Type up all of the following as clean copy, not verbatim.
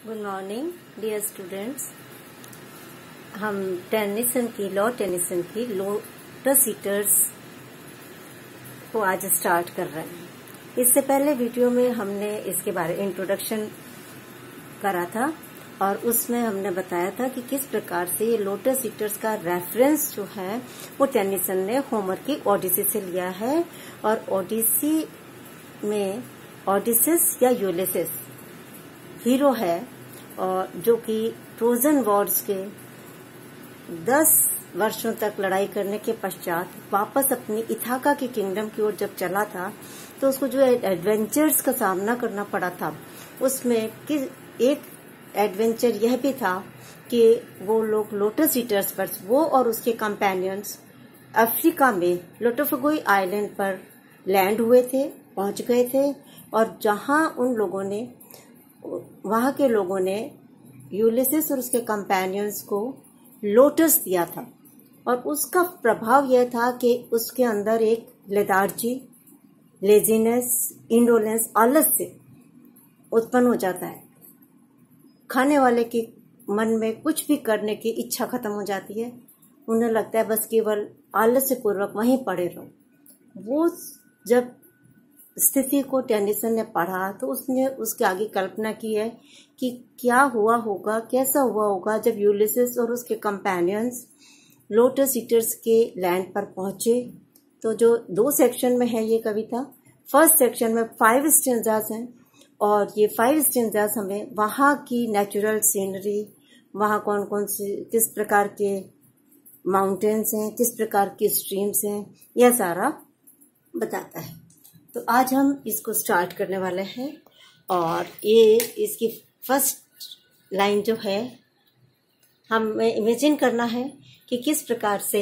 Good morning dear students. हम Lord Tennyson की Lotus Eaters को आज स्टार्ट कर रहे हैं। इससे पहले वीडियो में हमने इसके बारे में इंट्रोडक्शन करा था और उसमें हमने बताया था कि किस प्रकार से ये लोटस ईटर्स का रेफरेंस जो है वो टेनिसन ने होमर की ओडिसी से लिया है। और ओडिसी में ओडिसिस या यूलिसिस हीरो है और जो कि ट्रोजन वॉर्स के 10 वर्षों तक लड़ाई करने के पश्चात वापस अपनी इथाका की किंगडम की ओर जब चला था तो उसको जो एडवेंचर्स का सामना करना पड़ा था उसमें एक एडवेंचर यह भी था कि वो लोग लोटस ईटर्स पर वो और उसके कंपेनियंस अफ्रीका में लोटोफगोई आइलैंड पर लैंड हुए थे, पहुंच गए थे और जहां वहां के लोगों ने यूलिसिस और उसके कंपेनियंस को लोटस दिया था और उसका प्रभाव यह था कि उसके अंदर एक लेथार्जी, लेजीनेस, इंडोलेंस, आलस्य उत्पन्न हो जाता है। खाने वाले के मन में कुछ भी करने की इच्छा खत्म हो जाती है। उन्हें लगता है बस केवल आलस्य पूर्वक वहीं पड़े रहो। वो जब स्थिति को टेनिसन ने पढ़ा तो उसने उसके आगे कल्पना की है कि क्या हुआ होगा, कैसा हुआ होगा जब यूलिसिस और उसके कंपेनियंस लोटस ईटर्स के लैंड पर पहुंचे। तो जो 2 सेक्शन में है ये कविता, फर्स्ट सेक्शन में 5 स्टेंजास हैं और ये 5 स्टेंजास हमें वहां की नेचुरल सीनरी, वहां कौन कौन से किस प्रकार के माउंटेन्स हैं, किस प्रकार की स्ट्रीम्स हैं, यह सारा बताता है। तो आज हम इसको स्टार्ट करने वाले हैं और ये इसकी फर्स्ट लाइन जो है हमें इमेजिन करना है कि किस प्रकार से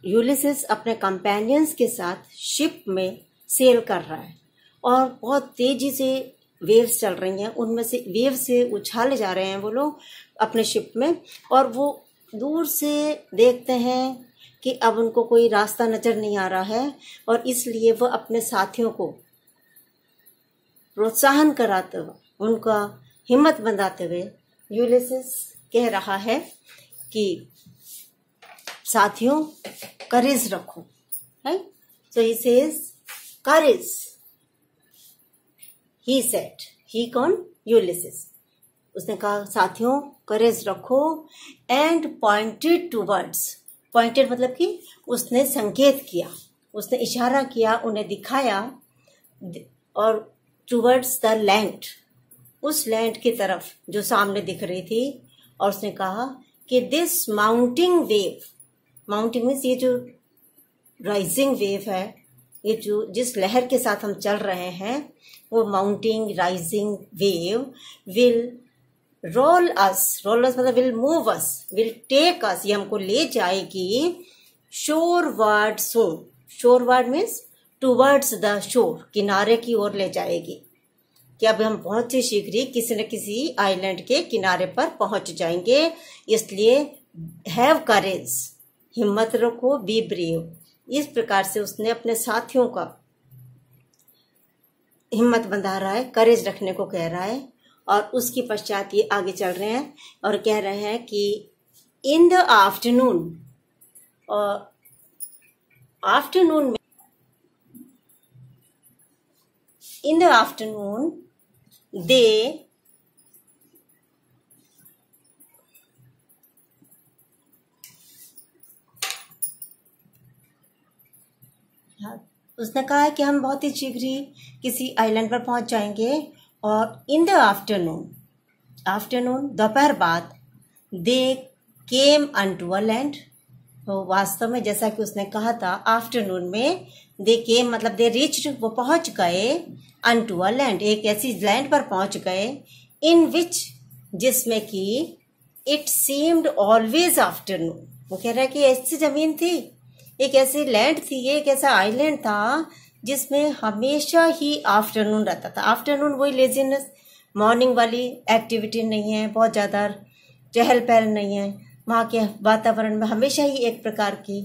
यूलिसिस अपने कंपेनियंस के साथ शिप में सेल कर रहा है और बहुत तेजी से वेव्स चल रही हैं, उनमें से वेव से उछाले जा रहे हैं वो लोग अपने शिप में और वो दूर से देखते हैं कि अब उनको कोई रास्ता नजर नहीं आ रहा है और इसलिए वो अपने साथियों को प्रोत्साहन कराते हुए, उनका हिम्मत बंधाते हुए यूलिसिस कह रहा है कि साथियों करेज रखो, है। सो he says courage, he said, ही कौन? यूलिसिस। उसने कहा साथियों करेज रखो एंड पॉइंटेड टूवर्ड्स, पॉइंटेड मतलब कि उसने संकेत किया, उसने इशारा किया, उन्हें दिखाया और टूवर्ड्स द लैंड, उस लैंड की तरफ जो सामने दिख रही थी। और उसने कहा कि this mounting wave, mounting means ये जो राइजिंग वेव है, ये जो जिस लहर के साथ हम चल रहे हैं वो mounting rising wave will roll us मतलब will move us, will take us, ये हमको ले जाएगी shoreward soon. Shoreward means towards the shore, किनारे की ओर ले जाएगी कि अब हम बहुत ही शीघ्र ही किसी न किसी आइलैंड के किनारे पर पहुंच जाएंगे। इसलिए हैव करेज, हिम्मत रखो, बी ब्रेव। इस प्रकार से उसने अपने साथियों का हिम्मत बंधा रहा है, करेज रखने को कह रहा है। और उसके पश्चात ये आगे चल रहे हैं और कह रहे हैं कि इन द आफ्टरनून, और आफ्टरनून में, इन द आफ्टरनून दे उसने कहा है कि हम बहुत ही शीघ्र ही किसी आइलैंड पर पहुंच जाएंगे। और इन द आफ्टरनून दोपहर बाद दे केम अनटू अ लैंड। तो वास्तव में जैसा कि उसने कहा था, आफ्टरनून में दे केम मतलब दे रीच्ड, वो पहुंच गए, अनटू अ लैंड, एक ऐसी लैंड पर पहुंच गए, इन विच, जिसमें कि इट सीम्ड ऑलवेज आफ्टरनून। वो कह रहा है कि ऐसी जमीन थी, एक ऐसी लैंड थी, ये एक ऐसा आइलैंड था जिसमें हमेशा ही आफ्टरनून रहता था। आफ्टरनून वही लेजीनेस, मॉर्निंग वाली एक्टिविटी नहीं है, बहुत ज़्यादा चहल पहल नहीं है वहाँ के वातावरण में। हमेशा ही एक प्रकार की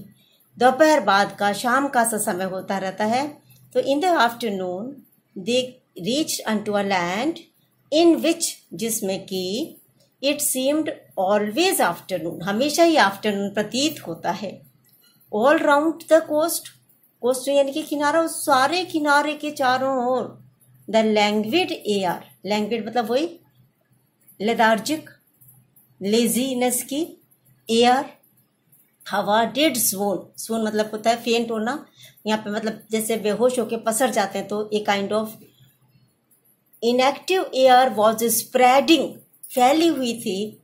दोपहर बाद का, शाम का सा समय होता रहता है। तो in the afternoon they reached unto a land in which, जिसमें कि इट सीम्ड ऑलवेज आफ्टरनून, हमेशा ही आफ्टरनून प्रतीत होता है। All round the coast, coast यानी कि किनारा, उस सारे किनारे के चारों ओर द लैंग्विड एयर, लैंग्विड मतलब वही लेथार्जिक लेजीनेस की एयर, हवा, डिड swoon, swoon मतलब होता है फेंट होना, यहाँ पे मतलब जैसे बेहोश होके पसर जाते हैं, तो a kind of inactive air was spreading, फैली हुई थी,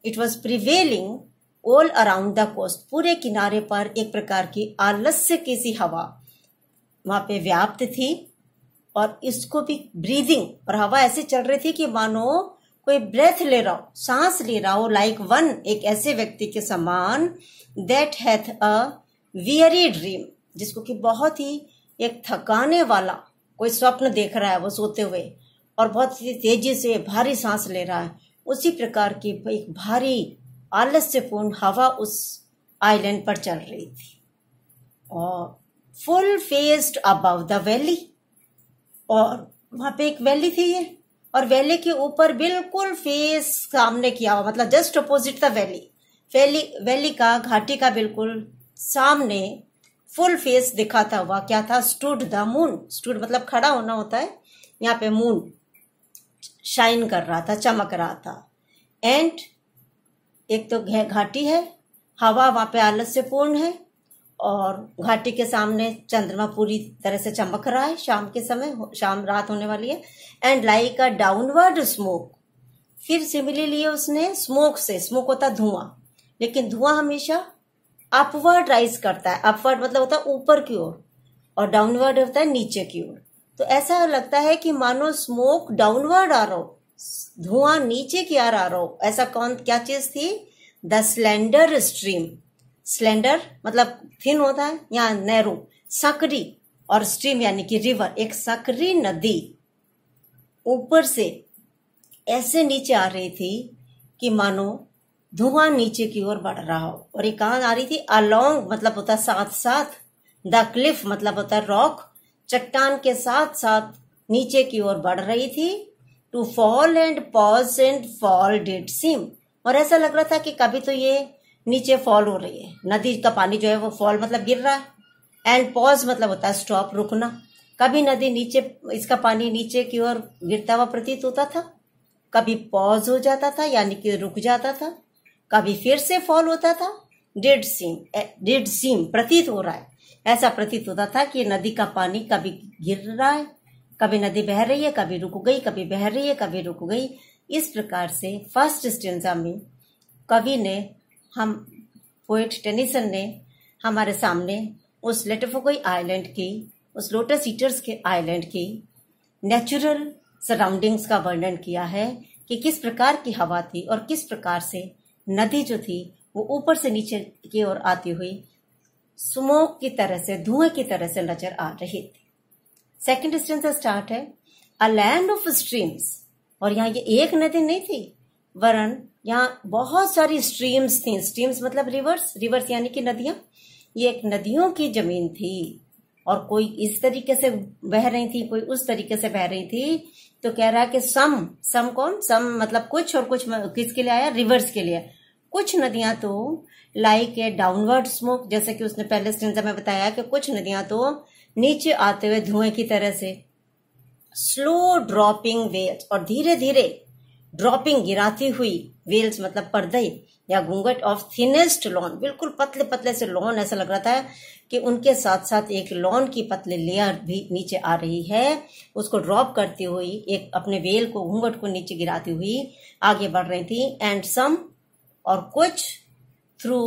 it was prevailing all around the coast, पूरे किनारे पर एक प्रकार की आलस्य की सी हवा वहां पे व्याप्त थी, और इसको भी ब्रीदिंग, और हवा ऐसे चल रही थी कि मानो कोई ब्रेथ ले रहा हो, सांस ले रहा हो, लाइक वन, एक ऐसे व्यक्ति के समान, that hath a weary dream, जिसको कि बहुत ही एक थकाने वाला कोई स्वप्न देख रहा है वो सोते हुए, और बहुत ही तेजी से भारी सांस ले रहा है, उसी प्रकार की एक भारी आलस्यपूर्ण हवा उस आइलैंड पर चल रही थी। और full faced above the valley, और वहां पे एक वैली थी ये, और वैली के ऊपर बिल्कुल फेस सामने किया हुआ, मतलब just opposite the valley, valley का, घाटी का बिल्कुल सामने फुल फेस दिखाता हुआ क्या था, स्टूड द मून, स्टूड मतलब खड़ा होना होता है, यहाँ पे मून शाइन कर रहा था, चमक रहा था। एंड एक तो घाटी है, हवा वहां पे आलस्यपूर्ण है, और घाटी के सामने चंद्रमा पूरी तरह से चमक रहा है, शाम के समय, शाम रात होने वाली है। And like a downward smoke, फिर सिमिलरली उसने स्मोक से, स्मोक होता धुआं, लेकिन धुआं हमेशा अपवर्ड राइज करता है, अपवर्ड मतलब होता है ऊपर की ओर, और डाउनवर्ड होता है नीचे की ओर। तो ऐसा लगता है कि मानो स्मोक डाउनवर्ड आ रहा हो, धुआं नीचे की आ रहा हो। ऐसा क्या चीज थी? द स्लेंडर स्ट्रीम, स्लेंडर मतलब थिन होता है, यहाँ नैरो, सकरी, और स्ट्रीम यानी कि रिवर, एक सकरी नदी ऊपर से ऐसे नीचे आ रही थी कि मानो धुआं नीचे की ओर बढ़ रहा हो। और ये कहाँ आ रही थी? अलोंग मतलब होता है साथ साथ, द क्लिफ मतलब होता है रॉक, चट्टान के साथ साथ नीचे की ओर बढ़ रही थी। To fall and pause and fall did seem, और ऐसा लग रहा था कि कभी तो ये नीचे फॉल हो रही है, नदी का पानी जो है वो फॉल मतलब गिर रहा है, एंड पॉज मतलब होता है स्टॉप, रुकना। कभी नदी नीचे, इसका पानी नीचे की ओर गिरता हुआ प्रतीत होता था, कभी पॉज हो जाता था यानी कि रुक जाता था, कभी फिर से फॉल होता था। डिड सीम प्रतीत हो रहा है, ऐसा प्रतीत होता था कि नदी का पानी कभी गिर रहा है, कभी नदी बह रही है, कभी रुक गई, कभी बह रही है, कभी रुक गई। इस प्रकार से फर्स्ट स्टेंजा में कवि ने, हम पोएट टेनिसन ने हमारे सामने उस लेटोफोकोई आइलैंड की, उस लोटस ईटर्स के आइलैंड की नेचुरल सराउंडिंग्स का वर्णन किया है कि किस प्रकार की हवा थी और किस प्रकार से नदी जो थी वो ऊपर से नीचे की ओर आती हुई स्मोक की तरह से, धुएं की तरह से नजर आ रही थी। सेकंड स्टेंजा स्टार्ट है, अ लैंड ऑफ स्ट्रीम्स, और यहाँ ये एक नदी नहीं थी, वरन यहाँ बहुत सारी स्ट्रीम्स थी। स्ट्रीम्स मतलब रिवर्स, रिवर्स यानी कि नदियां। ये एक नदियों की जमीन थी, और कोई इस तरीके से बह रही थी, कोई उस तरीके से बह रही थी। तो कह रहा है कि सम कौन, सम मतलब कुछ, और कुछ किसके लिए आया? रिवर्स के लिए। कुछ नदियां तो लाइक ए डाउनवर्ड स्मोक, जैसे कि उसने पहले स्टेंजा में बताया कि कुछ नदियां तो नीचे आते हुए धुएं की तरह से, स्लो ड्रॉपिंग वेल्स, और धीरे धीरे ड्रॉपिंग गिराती हुई, वेल्स मतलब पर्दे या घूंघट, ऑफ थिनेस्ट लॉन, बिल्कुल पतले पतले से लॉन, ऐसा लग रहा था कि उनके साथ साथ एक लॉन की पतले लेयर भी नीचे आ रही है, उसको ड्रॉप करती हुई, एक अपने वेल को, घूंघट को नीचे गिराती हुई आगे बढ़ रही थी। एंड सम, और कुछ, through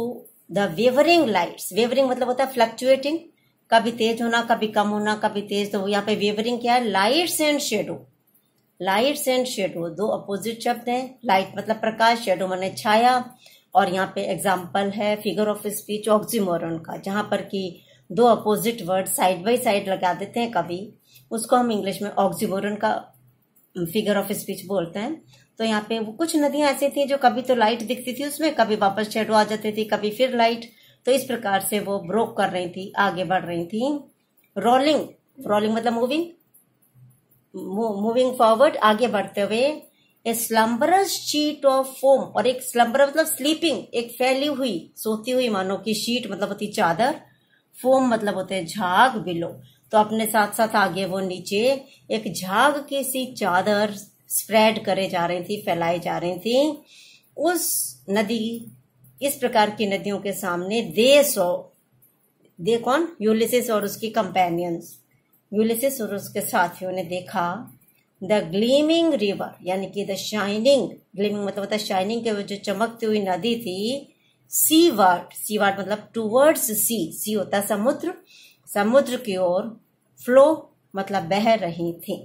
the wavering lights, wavering मतलब होता है फ्लक्चुएटिंग, कभी तेज होना, कभी कम होना, कभी तेज। तो यहाँ पे वेवरिंग क्या है? Lights and shadow, lights and shadow दो अपोजिट शब्द हैं। लाइट मतलब प्रकाश, शेडो माने छाया। और यहाँ पे एग्जाम्पल है फिगर ऑफ स्पीच ऑक्सीमोरन का, जहां पर कि दो opposite ward side by side लगा देते हैं कभी, उसको हम इंग्लिश में ऑक्सीमोरन का फिगर ऑफ स्पीच बोलते हैं। तो यहाँ पे वो कुछ नदियां ऐसी थी जो कभी तो लाइट दिखती थी उसमें, कभी वापस शेडो आ जाती थी, कभी फिर लाइट। तो इस प्रकार से वो ब्रोक कर रही थी, आगे बढ़ रही थी। रोलिंग, रोलिंग मतलब मूविंग, मूविंग फॉरवर्ड, आगे बढ़ते हुए, ए स्लम्बरस शीट ऑफ फोम, और एक स्लम्बर मतलब स्लीपिंग, एक फैली हुई सोती हुई मानो की शीट मतलब होती चादर, फोम मतलब होते हैं झाग, बिलो। तो अपने साथ साथ आगे वो नीचे एक झाग की सी चादर स्प्रेड करे जा रही थी, फैलाई जा रही थी। उस नदी, इस प्रकार की नदियों के सामने दे कौन? यूलिसिस और उसकी कंपेनियंस, यूलिसिस और उसके साथियों ने देखा द ग्लीमिंग रिवर, यानी कि द शाइनिंग, ग्लीमिंग मतलब होता है शाइनिंग के जो चमकती हुई नदी थी, सीवर्ड मतलब टूवर्ड्स सी होता है समुद्र, समुद्र की ओर, फ्लो मतलब बह रही थी।